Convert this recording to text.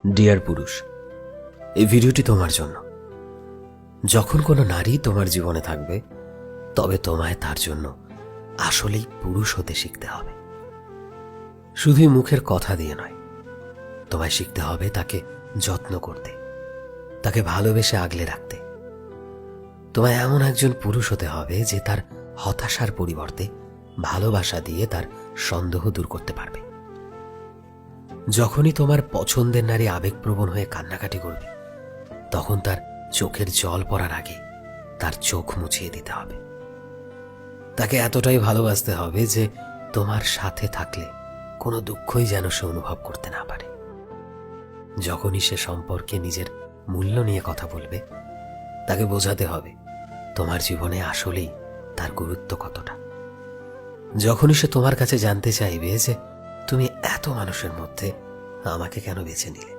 Deer পুরুষ, এই ভিডিওটি তোমার জন্য। যখন কোনো নারী তোমার জীবনে থাকবে, তবে তোমায় তার জন্য আসলেই পুরুষ হতে শিখতে হবে। শুধুই মুখের কথা দিয়ে নয়, তোমায় শিখতে হবে তাকে যত্ন করতে, তাকে ভালোবেসে আগলে রাখতে। তোমায় এমন একজন পুরুষ হতে হবে যে তার হতাশার পরিবর্তে ভালোবাসা দিয়ে তার সন্দেহ দূর করতে পারবে। যখনই তোমার পছন্দের নারী আবেগপ্রবণ হয়ে কান্নাকাটি করবে, তখন তার চোখের জল পড়ার আগে তার চোখ মুছিয়ে দিতে হবে। তাকে এতটাই ভালোবাসতে হবে যে তোমার সাথে থাকলে কোনো দুঃখই যেন সে অনুভব করতে না পারে। যখনই সে সম্পর্কে নিজের মূল্য নিয়ে কথা বলবে, তাকে বোঝাতে হবে তোমার জীবনে আসলেই তার গুরুত্ব কতটা। যখনই সে তোমার কাছে জানতে চাইবে যে তুমি এত মানুষের মধ্যে আমাকে কেন বেছে নিলে,